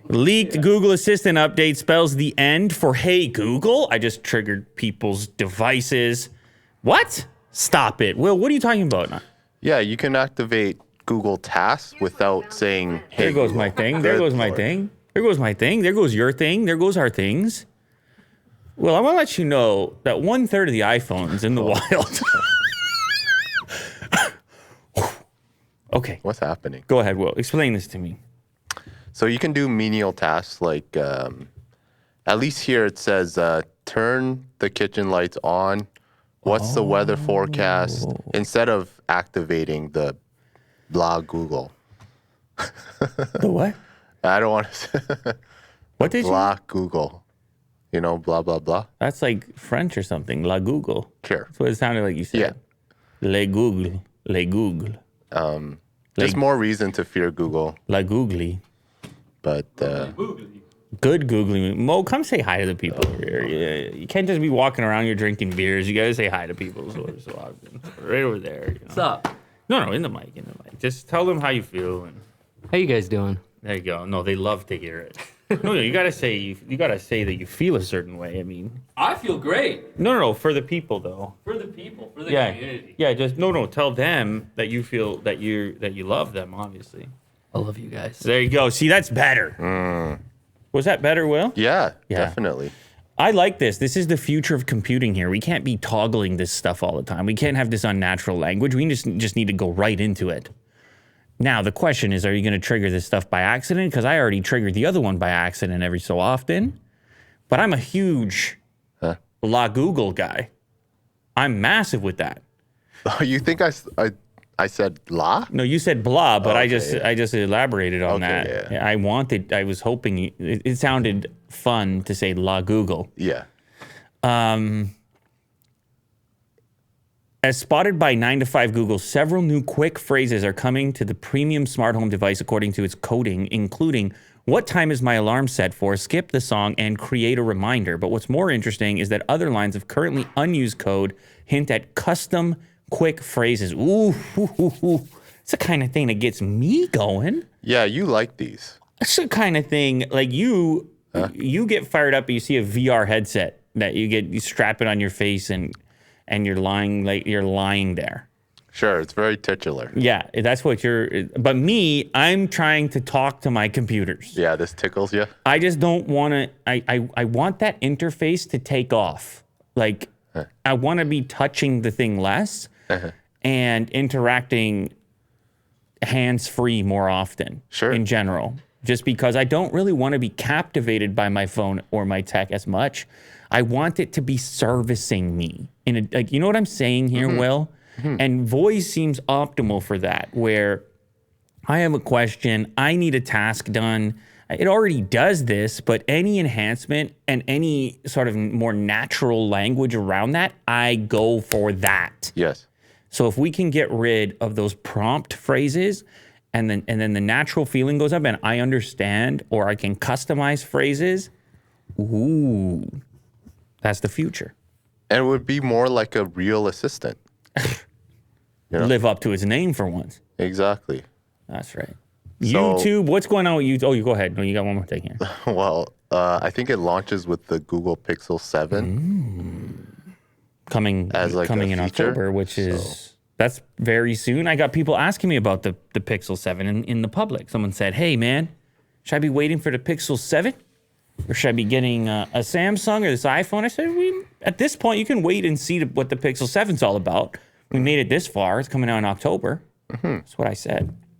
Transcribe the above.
Leaked Google Assistant update spells the end for Hey Google. I just triggered people's devices. What? Stop it. Will, what are you talking about now? Yeah, you can activate Google Tasks without saying, hey, There goes Google. my thing. There goes my thing. There goes my thing. There goes your thing. There goes our things. Well, I want to let you know that 1/3 of the iPhones in the wild. Okay. What's happening? Go ahead, Will. Explain this to me. So you can do menial tasks like, at least here it says, turn the kitchen lights on. What's the weather forecast? Instead of activating the blah Google. The what? I don't want to say What did blah Google. You know, blah, blah, blah. That's like French or something. La Google. Sure. That's what it sounded like you said. Yeah. Le Google. Le Google. There's more reason to fear Google, La Googly. but Good googly. Mo, come say hi to the people here. Yeah, you can't just be walking around here drinking beers. You gotta say hi to people so often. Right over there. You know? What's up? No, in the mic. Just tell them how you feel. And How you guys doing? there you go. No, they love to hear it. No, you gotta say you gotta say that you feel a certain way. I mean, I feel great. no, for the people though. For the people, for the Yeah, community. yeah. Just no. Tell them that you feel that you love them. Obviously. I love you guys. There you go. See, that's better. Was that better, Will? yeah, Yeah. definitely. I like this. This is the future of computing here. We can't be toggling this stuff all the time. We can't have this unnatural language. We just need to go right into it. Now, the question is, are you going to trigger this stuff by accident? Because I already triggered the other one by accident every so often. But I'm a huge La Google guy. I'm massive with that. Oh, you think I said la? No, you said blah, but Okay, I just elaborated on Okay, that. yeah. I was hoping it sounded fun to say La Google. Yeah. As spotted by 9 to 5 Google, several new quick phrases are coming to the premium smart home device according to its coding, including what time is my alarm set for, skip the song, and create a reminder. But what's more interesting is that other lines of currently unused code hint at custom quick phrases. Ooh. It's the kind of thing that gets me going. Yeah, you like these. It's the kind of thing, like you get fired up and you see a VR headset that you strap it on your face and you're lying there. Sure, it's very titular. Yeah, that's what but me, I'm trying to talk to my computers. Yeah, this tickles you. I just don't want to, I want that interface to take off. Like, I want to be touching the thing less and interacting hands-free more often. Sure. In general. Just because I don't really want to be captivated by my phone or my tech as much. I want it to be servicing me. Like, you know what I'm saying here, Will? And voice seems optimal for that, where I have a question, I need a task done. It already does this, but any enhancement and any sort of more natural language around that, I go for that. Yes. So if we can get rid of those prompt phrases and then the natural feeling goes up and I understand, or I can customize phrases, ooh, that's the future. And it would be more like a real assistant. You know? Live up to its name for once. Exactly. That's right. So- YouTube, what's going on with YouTube? Oh, you go ahead. No, you got one more thing here. Well, I think it launches with the Google Pixel 7. Coming As like in a feature, October, which is that's very soon. I got people asking me about the Pixel 7 in the public. Someone said, "Hey, man, should I be waiting for the Pixel 7, or should I be getting a Samsung or this iPhone?" I said, at this point, you can wait and see what the Pixel 7's all about. We made it this far. It's coming out in October. That's what I said.